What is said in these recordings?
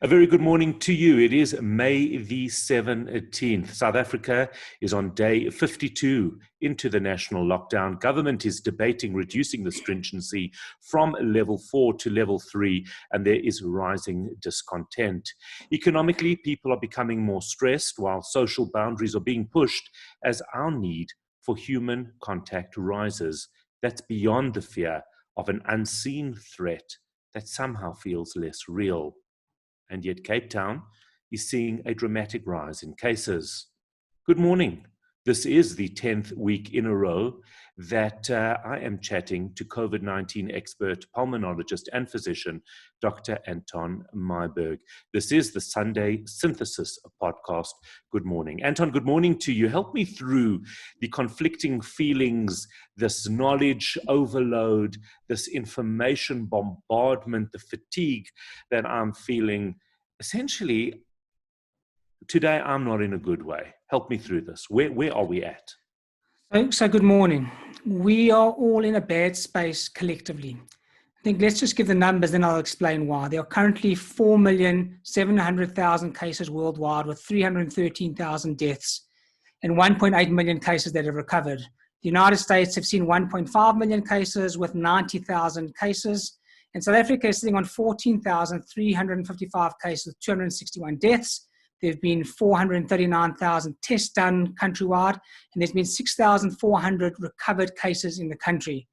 A very good morning to you. It is May the 17th. South Africa is on day 52 into the national lockdown. Government is debating reducing the stringency from level 4 to level 3, and there is rising discontent. Economically, people are becoming more stressed while social boundaries are being pushed as our need for human contact rises. That's beyond the fear of an unseen threat that somehow feels less real. And yet Cape Town is seeing a dramatic rise in cases. Good morning. This is the 10th week in a row that I am chatting to COVID-19 expert, pulmonologist and physician, Dr. Anton Meyberg. This is the Sunday Synthesis podcast. Good morning. Anton, good morning to you. Help me through the conflicting feelings, this knowledge overload, this information bombardment, the fatigue that I'm feeling. Essentially, today I'm not in a good way. Help me through this. Where are we at? So good morning. We are all in a bad space collectively. I think let's just give the numbers, then I'll explain why. There are currently 4,700,000 cases worldwide with 313,000 deaths and 1.8 million cases that have recovered. The United States have seen 1.5 million cases with 90,000 cases. And South Africa is sitting on 14,355 cases with 261 deaths. There have been 439,000 tests done countrywide, and there's been 6,400 recovered cases in the country.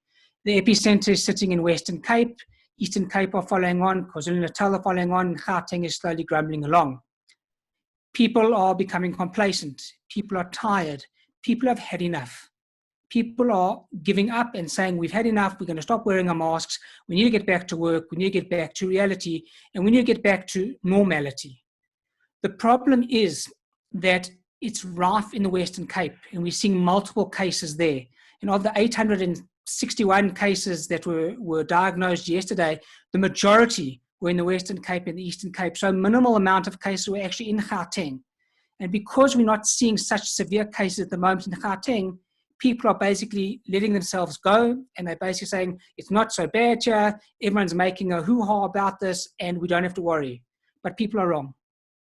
The epicenter is sitting in Western Cape. Eastern Cape are following on, KwaZulu-Natal are following on, and Gauteng is slowly grumbling along. People are becoming complacent. People are tired. People have had enough. People are giving up and saying, we've had enough, we're going to stop wearing our masks, we need to get back to work, we need to get back to reality, and we need to get back to normality. The problem is that it's rife in the Western Cape, and we're seeing multiple cases there. And of the 861 cases that were diagnosed yesterday, the majority were in the Western Cape and the Eastern Cape. So a minimal amount of cases were actually in Gauteng. And because we're not seeing such severe cases at the moment in Gauteng, people are basically letting themselves go, and they're basically saying, it's not so bad here, everyone's making a hoo-ha about this, and we don't have to worry. But people are wrong.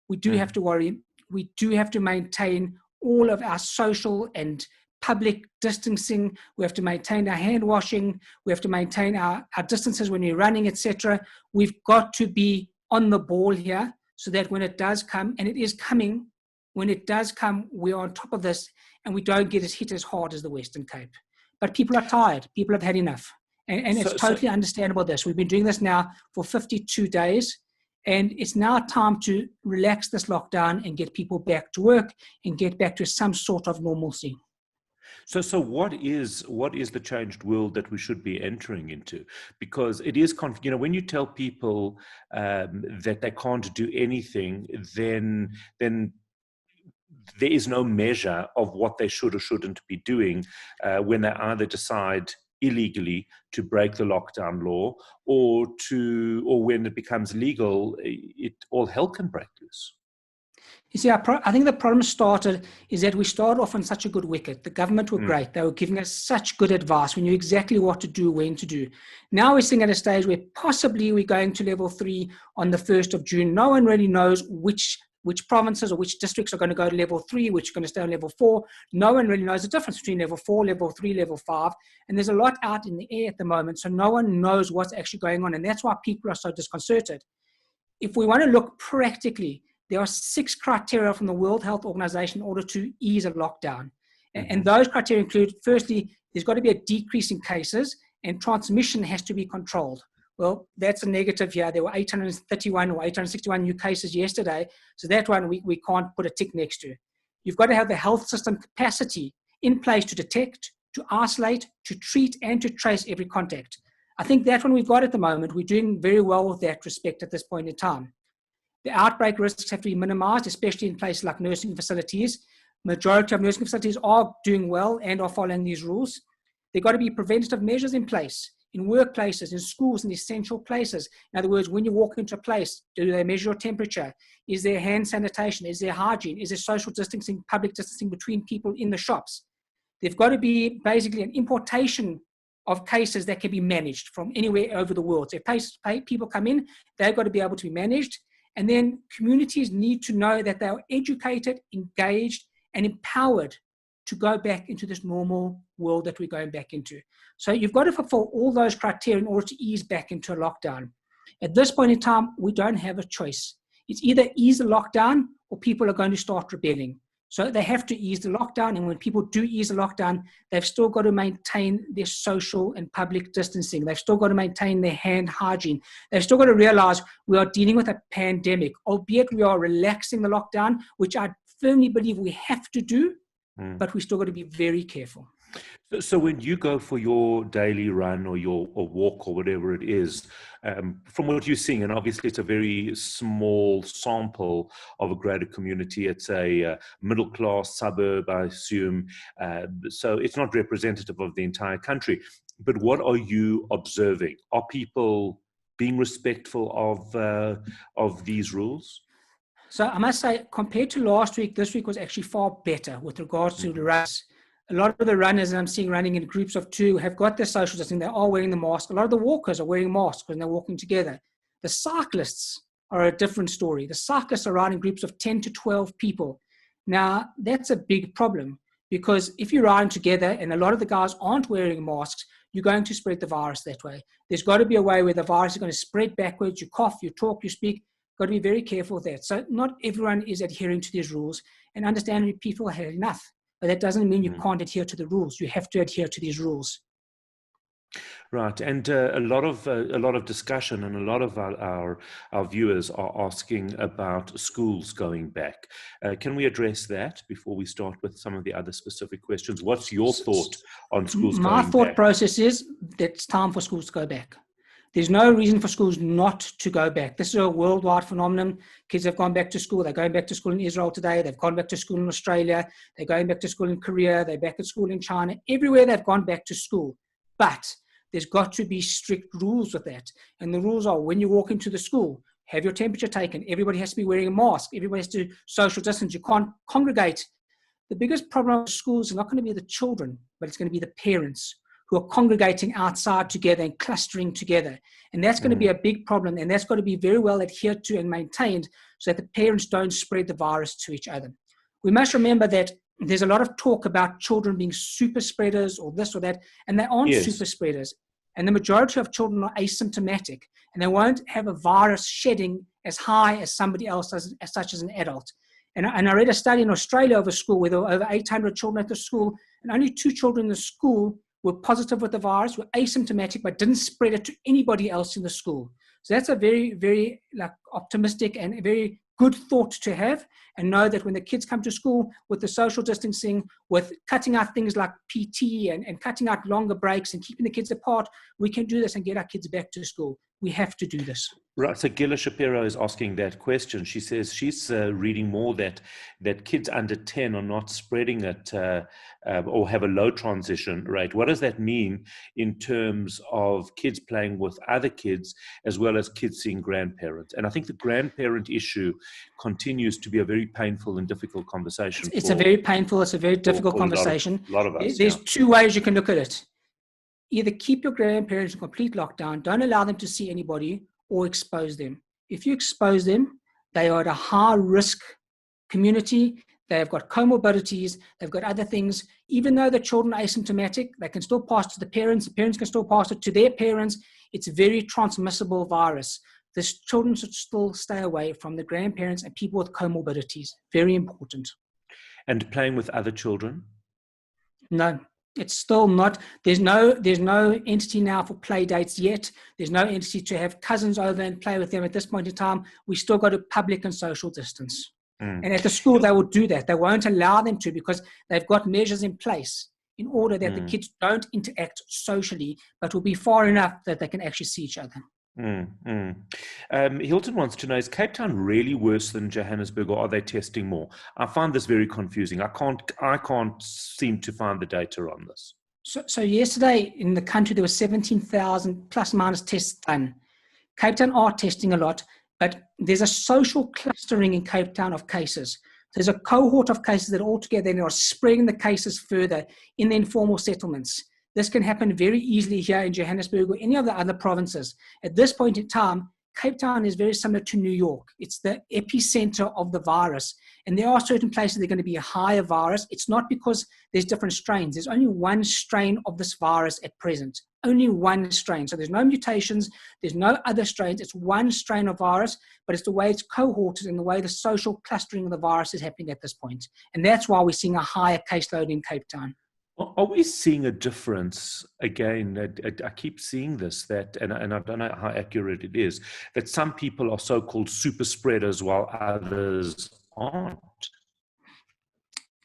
We do have to worry. We do have to maintain all of our social and public distancing. We have to maintain our hand washing. We have to maintain our distances when we're running, etc. We've got to be on the ball here so that when it does come, and it is coming, when it does come, we're on top of this and we don't get hit as hard as the Western Cape. But people are tired. People have had enough. And it's totally understandable this. We've been doing this now for 52 days. And it's now time to relax this lockdown and get people back to work and get back to some sort of normalcy. So what is the changed world that we should be entering into? Because it is, when you tell people that they can't do anything, then there is no measure of what they should or shouldn't be doing when they either decide illegally to break the lockdown law or when it becomes legal, all hell can break loose. You see, I think the problem started is that we started off on such a good wicket. The government were great. They were giving us such good advice. We knew exactly what to do, when to do. Now we're sitting at a stage where possibly we're going to level 3 on the 1st of June. No one really knows which provinces or which districts are going to go to level 3, which are going to stay on level 4. No one really knows the difference between level 4, level 3, level 5. And there's a lot out in the air at the moment, so no one knows what's actually going on. And that's why people are so disconcerted. If we want to look practically, there are 6 criteria from the World Health Organization in order to ease a lockdown. And those criteria include, firstly, there's got to be a decrease in cases and transmission has to be controlled. Well, that's a negative here. There were 831 or 861 new cases yesterday. So that one we can't put a tick next to. You've got to have the health system capacity in place to detect, to isolate, to treat, and to trace every contact. I think that one we've got at the moment. We're doing very well with that respect at this point in time. The outbreak risks have to be minimized, especially in places like nursing facilities. Majority of nursing facilities are doing well and are following these rules. There have got to be preventative measures in place. In workplaces, in schools, in essential places. In other words, when you walk into a place, do they measure your temperature? Is there hand sanitation? Is there hygiene? Is there social distancing, public distancing between people in the shops? There've got to be basically an importation of cases that can be managed from anywhere over the world. So if people come in, they've got to be able to be managed. And then communities need to know that they are educated, engaged, and empowered to go back into this normal world that we're going back into. So you've got to fulfill all those criteria in order to ease back into a lockdown. At this point in time, we don't have a choice. It's either ease the lockdown or people are going to start rebelling. So they have to ease the lockdown. And when people do ease the lockdown, they've still got to maintain their social and public distancing. They've still got to maintain their hand hygiene. They've still got to realize we are dealing with a pandemic, albeit we are relaxing the lockdown, which I firmly believe we have to do, but we still got to be very careful. So when you go for your daily run or your walk or whatever it is, from what you're seeing, and obviously it's a very small sample of a greater community, it's a middle-class suburb, I assume, so it's not representative of the entire country. But what are you observing? Are people being respectful of these rules? So I must say, compared to last week, this week was actually far better with regards to the runs. A lot of the runners that I'm seeing running in groups of 2 have got their social distancing. They are wearing the mask. A lot of the walkers are wearing masks when they're walking together. The cyclists are a different story. The cyclists are riding groups of 10 to 12 people. Now, that's a big problem because if you're riding together and a lot of the guys aren't wearing masks, you're going to spread the virus that way. There's got to be a way where the virus is going to spread backwards. You cough, you talk, you speak. Got to be very careful with that. So not everyone is adhering to these rules, and understandably people have had enough. But that doesn't mean you can't adhere to the rules. You have to adhere to these rules. Right, and a lot of discussion, and a lot of our viewers are asking about schools going back. Can we address that before we start with some of the other specific questions? What's your thought on schools going back? My thought process is that it's time for schools to go back. There's no reason for schools not to go back. This is a worldwide phenomenon. Kids have gone back to school. They're going back to school in Israel today. They've gone back to school in Australia. They're going back to school in Korea. They're back at school in China. Everywhere they've gone back to school. But there's got to be strict rules with that. And the rules are when you walk into the school, have your temperature taken. Everybody has to be wearing a mask. Everybody has to social distance. You can't congregate. The biggest problem with schools is not going to be the children, but it's going to be the parents who are congregating outside together and clustering together. And that's going to be a big problem. And that's got to be very well adhered to and maintained so that the parents don't spread the virus to each other. We must remember that there's a lot of talk about children being super spreaders or this or that, and they aren't super spreaders. And the majority of children are asymptomatic, and they won't have a virus shedding as high as somebody else does, as such as an adult. And I read a study in Australia of a school where there were over 800 children at the school, and only 2 children in the school were positive with the virus, were asymptomatic, but didn't spread it to anybody else in the school. So that's a very, very optimistic and a very good thought to have, and know that when the kids come to school with the social distancing, with cutting out things like PT and cutting out longer breaks and keeping the kids apart, we can do this and get our kids back to school. We have to do this. Right. So Gila Shapiro is asking that question. She says she's reading more that kids under 10 are not spreading it or have a low transition rate. What does that mean in terms of kids playing with other kids as well as kids seeing grandparents? And I think the grandparent issue continues to be a very painful and difficult conversation. It's a very difficult conversation. A lot of us. There's 2 ways you can look at it. Either keep your grandparents in complete lockdown, don't allow them to see anybody, or expose them. If you expose them, they are at a high risk community. They've got comorbidities. They've got other things. Even though the children are asymptomatic, they can still pass to the parents. The parents can still pass it to their parents. It's a very transmissible virus. The children should still stay away from the grandparents and people with comorbidities. Very important. And playing with other children? No. It's still not, there's no entity now for play dates yet. There's no entity to have cousins over and play with them at this point in time. We still got a public and social distance. And at the school, they will do that. They won't allow them to because they've got measures in place in order that the kids don't interact socially, but will be far enough that they can actually see each other. Hilton wants to know, is Cape Town really worse than Johannesburg, or are they testing more? I find this very confusing. I can't seem to find the data on this. So yesterday in the country, there were 17,000 plus minus tests done. Cape Town are testing a lot, but there's a social clustering in Cape Town of cases. There's a cohort of cases that all together are spreading the cases further in the informal settlements. This can happen very easily here in Johannesburg or any of the other provinces. At this point in time, Cape Town is very similar to New York. It's the epicenter of the virus. And there are certain places that are going to be a higher virus. It's not because there's different strains. There's only one strain of this virus at present. Only one strain. So there's no mutations. There's no other strains. It's one strain of virus, but it's the way it's cohorted and the way the social clustering of the virus is happening at this point. And that's why we're seeing a higher caseload in Cape Town. Are we seeing a difference again? I keep seeing this, that, and I don't know how accurate it is, that some people are so-called super spreaders while others aren't.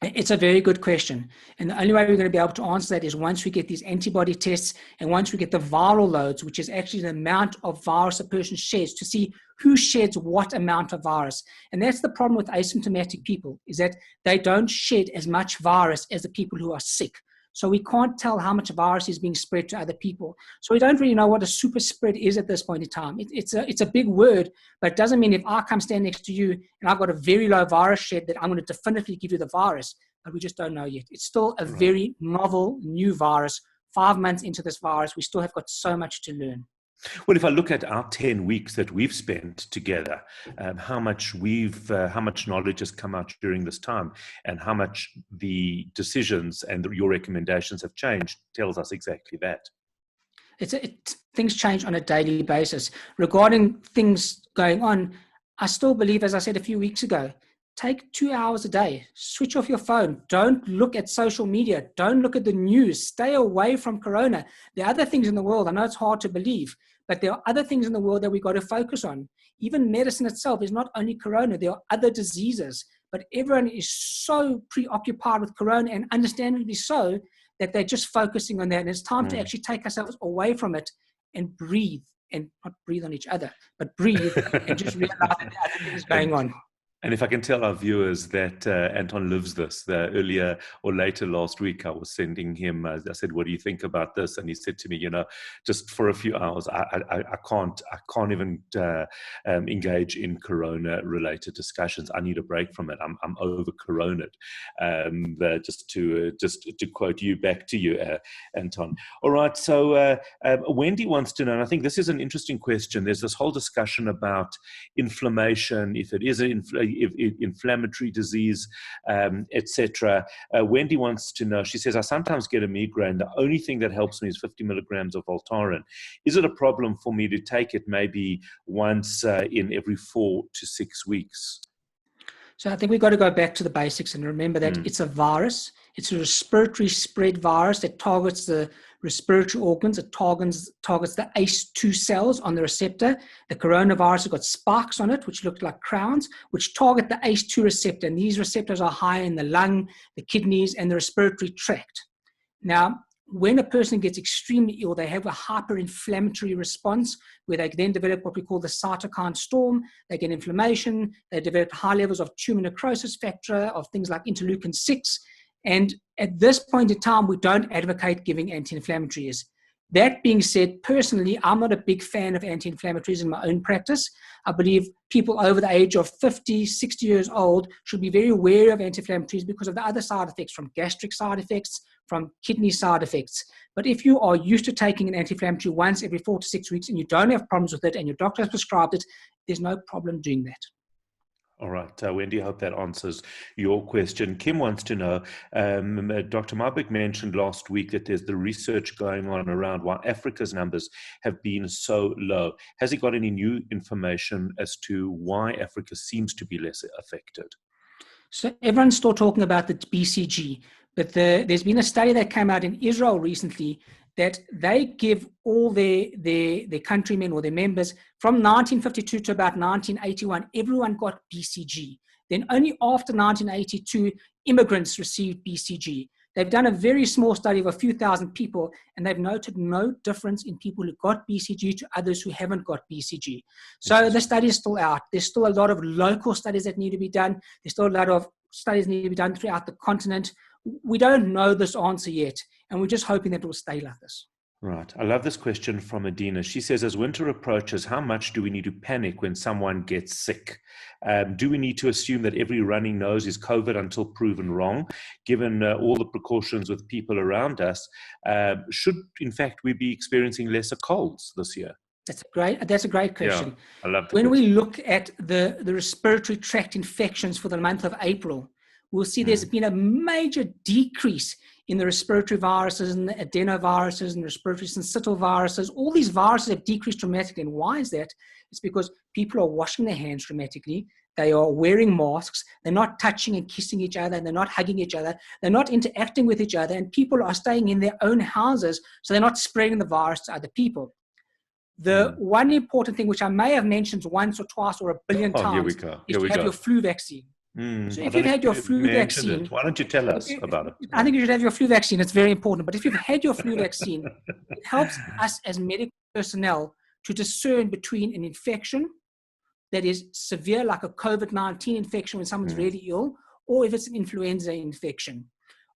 It's a very good question. And the only way we're going to be able to answer that is once we get these antibody tests and once we get the viral loads, which is actually the amount of virus a person sheds, to see who sheds what amount of virus. And that's the problem with asymptomatic people, is that they don't shed as much virus as the people who are sick. So we can't tell how much virus is being spread to other people. So we don't really know what a super spread is at this point in time. It's a big word, but it doesn't mean if I come stand next to you and I've got a very low virus shed that I'm going to definitively give you the virus, but we just don't know yet. It's still a very novel new virus. 5 months into this virus, we still have got so much to learn. Well, if I look at our 10 weeks that we've spent together, how much knowledge has come out during this time, and how much the decisions and your recommendations have changed, tells us exactly that. Things change on a daily basis. Regarding things going on, I still believe, as I said a few weeks ago, take 2 hours a day, switch off your phone, don't look at social media, don't look at the news, stay away from Corona. There are other things in the world, I know it's hard to believe, but there are other things in the world that we've got to focus on. Even medicine itself is not only Corona, there are other diseases, but everyone is so preoccupied with Corona, and understandably so, that they're just focusing on that. And it's time to actually take ourselves away from it and breathe, and not breathe on each other, but breathe and just realize that there are other things going on. And if I can tell our viewers that Anton lives this, earlier or later last week, I was sending him, I said, what do you think about this? And he said to me, just for a few hours, I can't even engage in Corona-related discussions. I need a break from it. I'm over Corona'd. Just to quote you, back to you, Anton. All right, so Wendy wants to know, and I think this is an interesting question. There's this whole discussion about inflammation, if it is inflammatory disease, etc. Wendy wants to know, she says, I sometimes get a migraine. The only thing that helps me is 50 milligrams of Voltaren. Is it a problem for me to take it maybe once in every 4 to 6 weeks? So I think we've got to go back to the basics and remember that it's a virus. It's a respiratory spread virus that targets the respiratory organs. It targets the ACE2 cells on the receptor. The coronavirus has got spikes on it, which look like crowns, which target the ACE2 receptor. And these receptors are high in the lung, the kidneys, and the respiratory tract. Now, when a person gets extremely ill, they have a hyperinflammatory response where they then develop what we call the cytokine storm. They get inflammation. They develop high levels of tumor necrosis factor, of things like interleukin-6. And at this point in time, we don't advocate giving anti-inflammatories. That being said, personally, I'm not a big fan of anti-inflammatories in my own practice. I believe people over the age of 50, 60 years old should be very aware of anti-inflammatories because of the other side effects, from gastric side effects, from kidney side effects. But if you are used to taking an anti-inflammatory once every 4 to 6 weeks and you don't have problems with it and your doctor has prescribed it, there's no problem doing that. All right, Wendy, I hope that answers your question. Kim wants to know, Dr. Meyberg mentioned last week that there's the research going on around why Africa's numbers have been so low. Has he got any new information as to why Africa seems to be less affected? So everyone's still talking about the BCG, but there's been a study that came out in Israel recently that they give all their countrymen or their members from 1952 to about 1981, everyone got BCG. Then only after 1982, immigrants received BCG. They've done a very small study of a few thousand people, and they've noted no difference in people who got BCG to others who haven't got BCG. So the study is still out. There's still a lot of local studies that need to be done. There's still a lot of studies need to be done throughout the continent. We don't know this answer yet, and we're just hoping that it will stay like this. Right. I love this question from Adina. She says, as winter approaches, how much do we need to panic when someone gets sick? Do we need to assume that every running nose is COVID until proven wrong, given all the precautions with people around us? Should, in fact, we be experiencing lesser colds this year? That's a great Yeah, question. I love the When we question. look at the respiratory tract infections for the month of April, we'll see there's been a major decrease in the respiratory viruses and the adenoviruses and respiratory syncytial viruses. All these viruses have decreased dramatically. And why is that? It's because people are washing their hands dramatically. They are wearing masks. They're not touching and kissing each other. And they're not hugging each other. They're not interacting with each other. And people are staying in their own houses, so they're not spreading the virus to other people. The one important thing, which I may have mentioned once or twice or a billion Oh, here we times, go. is Here to we have go. your flu vaccine. So I if don't you've know had your if flu you mentioned vaccine, it. Why don't you tell us about it? I think you should have your flu vaccine. It's very important. But if you've had your flu vaccine, it helps us as medical personnel to discern between an infection that is severe, like a COVID-19 infection when someone's really ill, or if it's an influenza infection.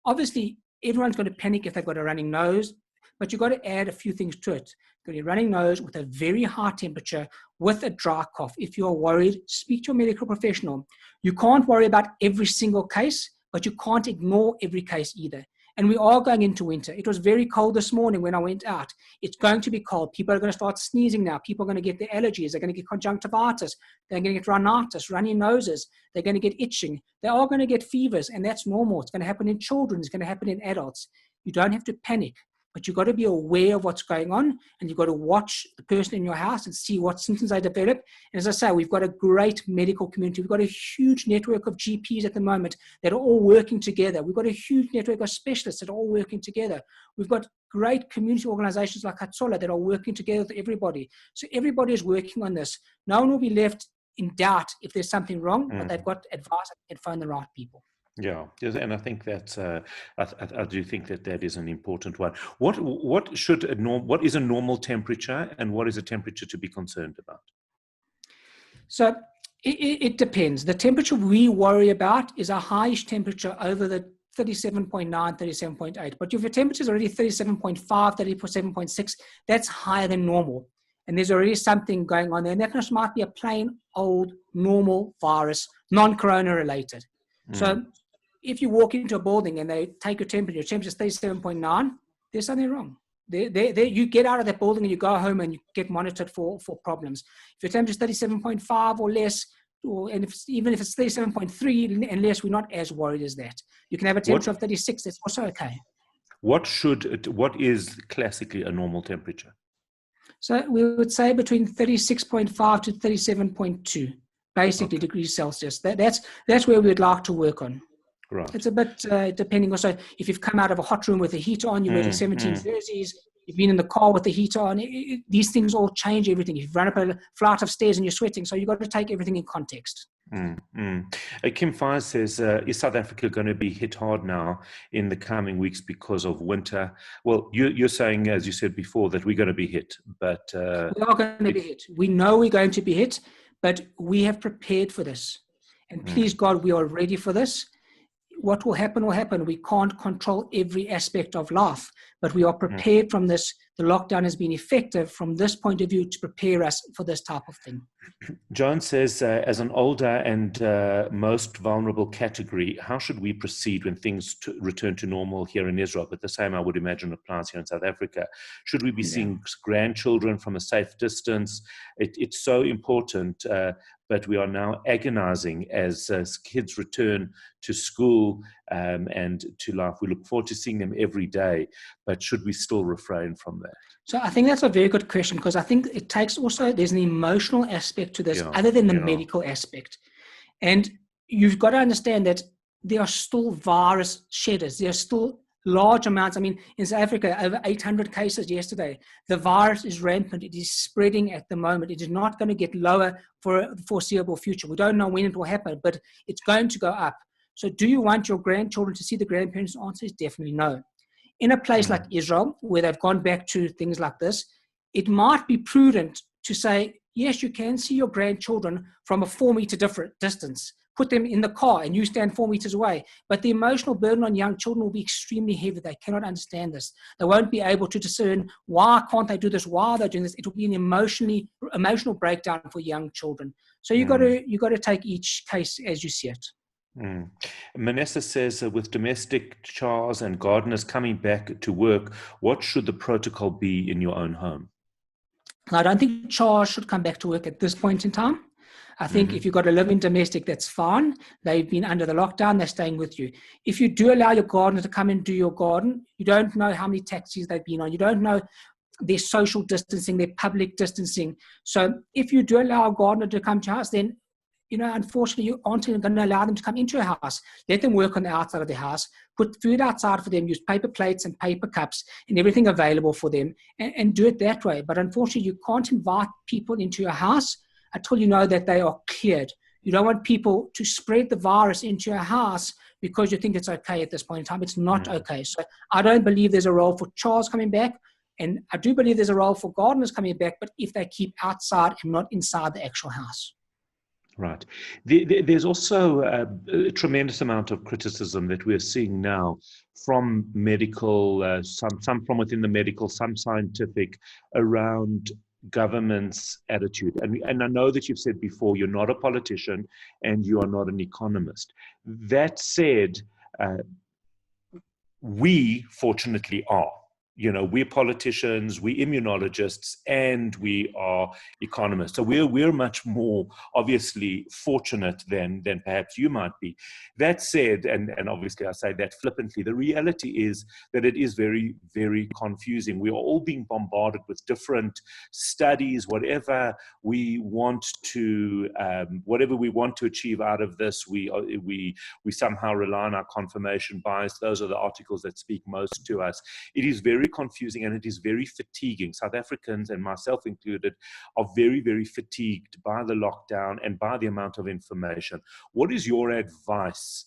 Obviously, everyone's going to panic if they've got a running nose, but you've got to add a few things to it. You've got a running nose with a very high temperature, with a dry cough. If you're worried, speak to a medical professional. You can't worry about every single case, but you can't ignore every case either. And we are going into winter. It was very cold this morning when I went out. It's going to be cold. People are going to start sneezing now. People are going to get their allergies. They're going to get conjunctivitis. They're going to get rhinitis, runny noses. They're going to get itching. They are going to get fevers, and that's normal. It's going to happen in children. It's going to happen in adults. You don't have to panic, but you've got to be aware of what's going on, and you've got to watch the person in your house and see what symptoms they develop. And as I say, we've got a great medical community. We've got a huge network of GPs at the moment that are all working together. We've got a huge network of specialists that are all working together. We've got great community organizations like Hatsola that are working together with everybody. So everybody is working on this. No one will be left in doubt if there's something wrong, but they've got advice and find the right people. Yeah, yes, and I think that's I do think that is an important one. What is a normal temperature, and what is a temperature to be concerned about? So it depends. The temperature we worry about is a highish temperature over the 37.9, 37.8. But if your temperature is already 37.5, 37.6, that's higher than normal. And there's already something going on there. And that just might be a plain old normal virus, non-corona related. So if you walk into a building and they take your temperature is 37.9, there's something wrong. You get out of that building and you go home and you get monitored for problems. If your temperature is 37.5 or less, even if it's 37.3 and less, we're not as worried as that. You can have a temperature of 36. That's also okay. What is classically a normal temperature? So we would say between 36.5 to 37.2, basically, degrees Celsius. That's where we would like to work on. Right. It's a bit depending also if you've come out of a hot room with a heater on, you're wearing 17 jerseys, you've been in the car with the heater on. These things all change everything. If you've run up a flight of stairs and you're sweating, so you've got to take everything in context. Kim Fire says, is South Africa going to be hit hard now in the coming weeks because of winter? Well, you're saying, as you said before, that we're going to be hit, but we are going to be hit. We know we're going to be hit, but we have prepared for this. And please God, we are ready for this. What will happen. We can't control every aspect of life, but we are prepared from this. The lockdown has been effective from this point of view to prepare us for this type of thing. John says, as an older and most vulnerable category, how should we proceed when things return to normal here in Israel? But the same, I would imagine, applies here in South Africa. Should we be seeing grandchildren from a safe distance? It's so important, but we are now agonizing as kids return to school and to life. We look forward to seeing them every day, but should we still refrain from that? So I think that's a very good question, because I think it takes also, there's an emotional aspect to this other than the medical aspect. And you've got to understand that there are still virus shedders. There are still large amounts. I mean, in South Africa, over 800 cases yesterday. The virus is rampant. It is spreading at the moment. It is not going to get lower for the foreseeable future. We don't know when it will happen, but it's going to go up. So do you want your grandchildren to see the grandparents? The answer is definitely no. In a place like Israel, where they've gone back to things like this, it might be prudent to say, yes, you can see your grandchildren from a 4-meter different distance. Put them in the car and you stand 4 meters away. But the emotional burden on young children will be extremely heavy. They cannot understand this. They won't be able to discern, why can't they do this? Why are they doing this? It will be an emotional breakdown for young children. So you got to take each case as you see it. Manessa says, with domestic chars and gardeners coming back to work, what should the protocol be in your own home? I don't think Charles should come back to work at this point in time. I think if you've got a living domestic, that's fine. They've been under the lockdown, they're staying with you. If you do allow your gardener to come and do your garden, you don't know how many taxis they've been on. You don't know their social distancing, their public distancing. So if you do allow a gardener to come to your house, then, unfortunately, you aren't going to allow them to come into your house. Let them work on the outside of the house, put food outside for them, use paper plates and paper cups and everything available for them, and do it that way. But unfortunately, you can't invite people into your house until you know that they are cleared. You don't want people to spread the virus into your house because you think it's okay at this point in time. It's not okay. So I don't believe there's a role for Charles coming back. And I do believe there's a role for gardeners coming back, but if they keep outside and not inside the actual house. Right. There's also a tremendous amount of criticism that we're seeing now from medical, some from within the medical, some scientific, around government's attitude. And I know that you've said before, you're not a politician and you are not an economist. That said, we fortunately are. We're politicians, we're immunologists, and we are economists. So we're much more obviously fortunate than perhaps you might be. That said, and obviously I say that flippantly, the reality is that it is very, very confusing. We are all being bombarded with different studies, whatever we want to achieve out of this. We somehow rely on our confirmation bias. Those are the articles that speak most to us. It is very confusing and it is very fatiguing. South Africans, and myself included, are very, very fatigued by the lockdown and by the amount of information. What is your advice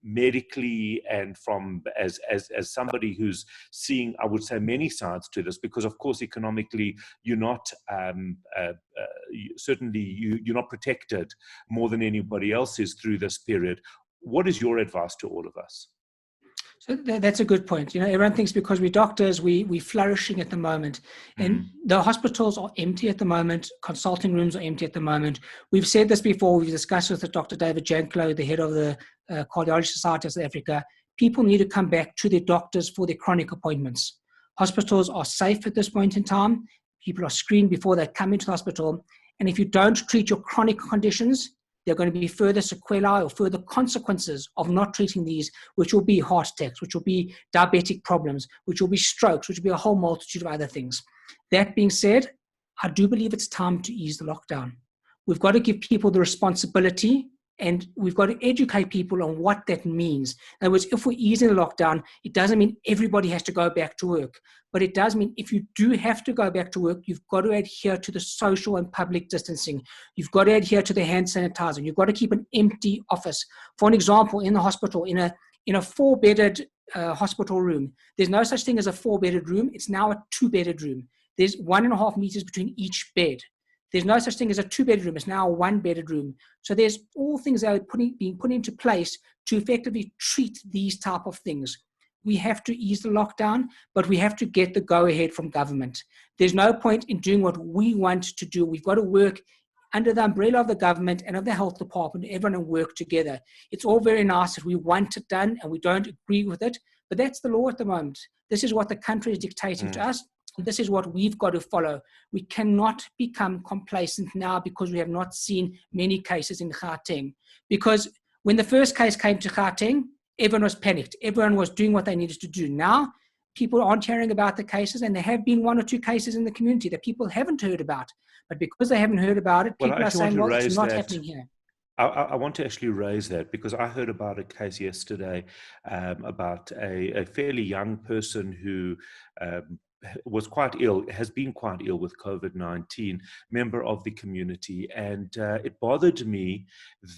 medically and from as somebody who's seeing, I would say, many sides to this? Because of course economically you're not you're not protected more than anybody else is through this period. What is your advice to all of us? So that's a good point. Everyone thinks because we're doctors, we're flourishing at the moment. And the hospitals are empty at the moment. Consulting rooms are empty at the moment. We've said this before. We've discussed with Dr. David Janklow, the head of the Cardiology Society of South Africa. People need to come back to their doctors for their chronic appointments. Hospitals are safe at this point in time. People are screened before they come into the hospital. And if you don't treat your chronic conditions, there are going to be further sequelae or further consequences of not treating these, which will be heart attacks, which will be diabetic problems, which will be strokes, which will be a whole multitude of other things. That being said, I do believe it's time to ease the lockdown. We've got to give people the responsibility, and we've got to educate people on what that means. In other words, if we're easing the lockdown, it doesn't mean everybody has to go back to work. But it does mean if you do have to go back to work, you've got to adhere to the social and public distancing. You've got to adhere to the hand sanitizer. You've got to keep an empty office. For an example, in the hospital, in a 4-bedded hospital room, there's no such thing as a 4-bedded room. It's now a 2-bedded room. There's 1.5 meters between each bed. There's no such thing as a 2-bedded room. It's now a 1-bedded room. So there's all things that are being put into place to effectively treat these type of things. We have to ease the lockdown, but we have to get the go-ahead from government. There's no point in doing what we want to do. We've got to work under the umbrella of the government and of the health department, everyone will work together. It's all very nice if we want it done and we don't agree with it, but that's the law at the moment. This is what the country is dictating to us. This is what we've got to follow. We cannot become complacent now because we have not seen many cases in Gauteng. Because when the first case came to Gauteng, everyone was panicked. Everyone was doing what they needed to do. Now, people aren't hearing about the cases, and there have been 1 or 2 cases in the community that people haven't heard about. But because they haven't heard about it, people are saying, well, it's not happening here. I want to actually raise that because I heard about a case yesterday about a fairly young person who was quite ill, has been quite ill with COVID-19, member of the community. And it bothered me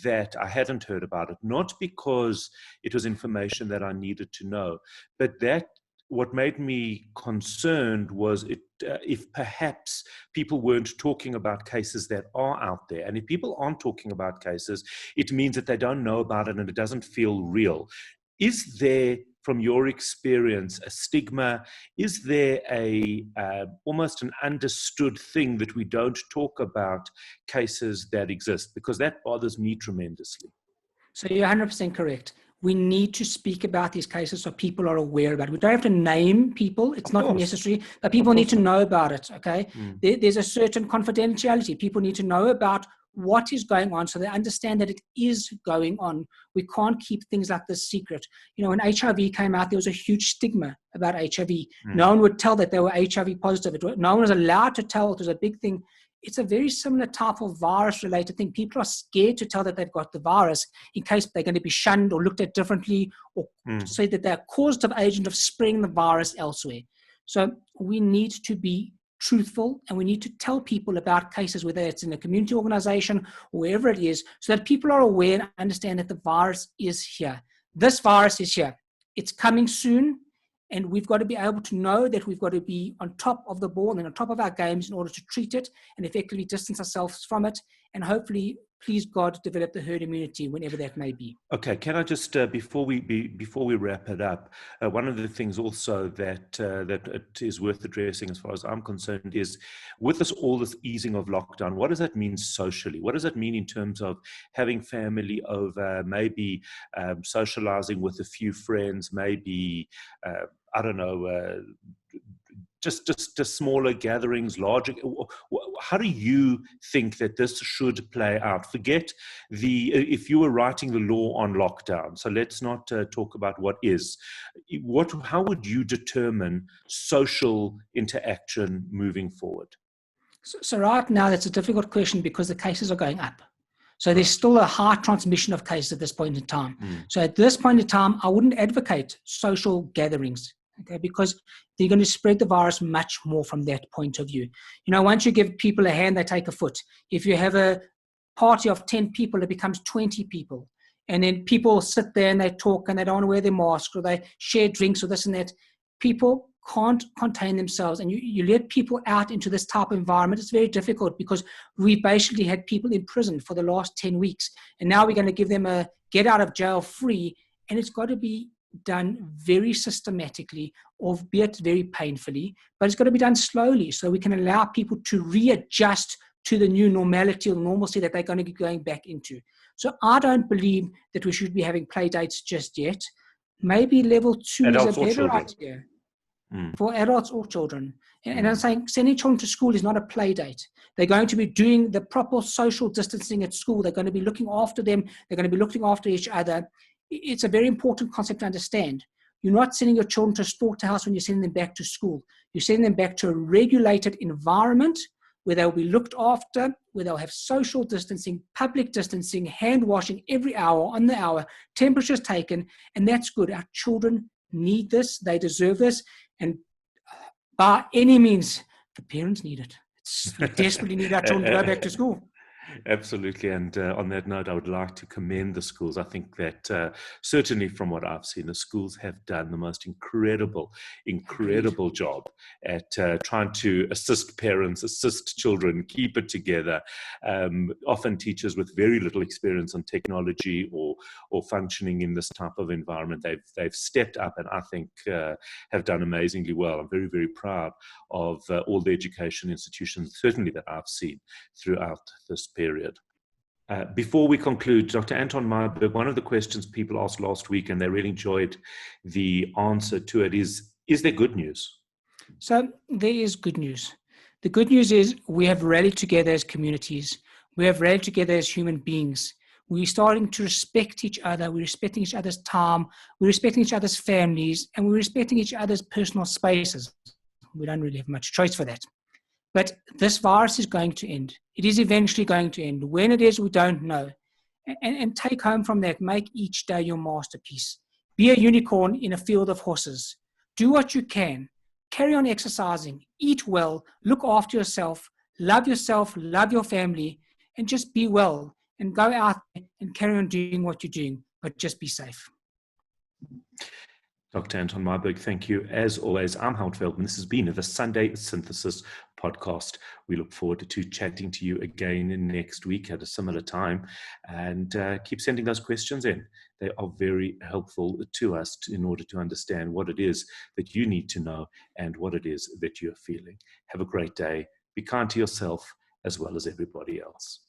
that I hadn't heard about it, not because it was information that I needed to know, but that what made me concerned was if perhaps people weren't talking about cases that are out there. And if people aren't talking about cases, it means that they don't know about it and it doesn't feel real. Is there, from your experience, a stigma? Is there almost an understood thing that we don't talk about cases that exist? Because that bothers me tremendously. So you're 100% correct. we need to speak about these cases so people are aware about it. We don't have to name people. It's not necessary, but people need to know about it, okay? There's a certain confidentiality. People need to know about what is going on so they understand that it is going on. We can't keep things like this secret. You know, when HIV came out, there was a huge stigma about HIV. No one would tell that they were HIV positive. No one was allowed to tell. It was a big thing. It's a very similar type of virus-related thing. People are scared to tell that they've got the virus in case they're going to be shunned or looked at differently, or say that they're a causative agent of spreading the virus elsewhere. So we need to be truthful, and we need to tell people about cases, whether it's in a community organization or wherever it is, so that people are aware and understand that the virus is here. This virus is here. It's coming soon. And we've got to be able to know that we've got to be on top of the ball and on top of our games in order to treat it and effectively distance ourselves from it. And hopefully, please God, develop the herd immunity whenever that may be. Okay, can I just before we wrap it up, one of the things also that it is worth addressing, as far as I'm concerned, is with all this easing of lockdown, what does that mean socially? What does that mean in terms of having family over, maybe socializing with a few friends, maybe I don't know. Just smaller gatherings, larger. How do you think that this should play out? Forget if you were writing the law on lockdown. So let's not talk about what is. How would you determine social interaction moving forward? So right now, that's a difficult question because the cases are going up. So there's still a high transmission of cases at this point in time. So at this point in time, I wouldn't advocate social gatherings. Okay, because they're going to spread the virus much more from that point of view. You know, once you give people a hand, they take a foot. If you have a party of 10 people, it becomes 20 people. And then people sit there and they talk and they don't want to wear their mask, or they share drinks or this and that. People can't contain themselves. And you let people out into this type of environment. It's very difficult because we've basically had people in prison for the last 10 weeks. And now we're going to give them a get out of jail free. And it's got to be done very systematically, albeit very painfully, but it's got to be done slowly so we can allow people to readjust to the new normality or normalcy that they're going to be going back into. So I don't believe that we should be having play dates just yet. Maybe level 2 adults is a better idea for adults or children. And I'm saying sending children to school is not a play date. They're going to be doing the proper social distancing at school. They're going to be looking after them. They're going to be looking after each other. It's a very important concept to understand. You're not sending your children to a slaughterhouse when you're sending them back to school. You're sending them back to a regulated environment where they'll be looked after, where they'll have social distancing, public distancing, hand washing every hour, on the hour, temperatures taken, and that's good. Our children need this. They deserve this. And by any means, the parents need it. We desperately need our children to go back to school. Absolutely. And on that note, I would like to commend the schools. I think that certainly from what I've seen, the schools have done the most incredible job at trying to assist parents, assist children, keep it together. Often teachers with very little experience on technology or functioning in this type of environment, they've stepped up and I think have done amazingly well. I'm very, very proud of all the education institutions, certainly that I've seen throughout this period. Before we conclude, Dr. Anton Meyberg, one of the questions people asked last week, and they really enjoyed the answer to it, is there good news? So there is good news. The good news is we have rallied together as communities. We have rallied together as human beings. We're starting to respect each other. We're respecting each other's time. We're respecting each other's families. And we're respecting each other's personal spaces. We don't really have much choice for that. But this virus is going to end. It is eventually going to end. When it is, we don't know. And take home from that, make each day your masterpiece. Be a unicorn in a field of horses. Do what you can. Carry on exercising. Eat well. Look after yourself. Love your family, and just be well. And go out and carry on doing what you're doing, but just be safe. Dr. Anton Meyberg, thank you. As always, I'm Howard Feldman. This has been the Sunday Synthesis podcast. We look forward to chatting to you again next week at a similar time. And keep sending those questions in. They are very helpful to us in order to understand what it is that you need to know and what it is that you're feeling. Have a great day. Be kind to yourself as well as everybody else.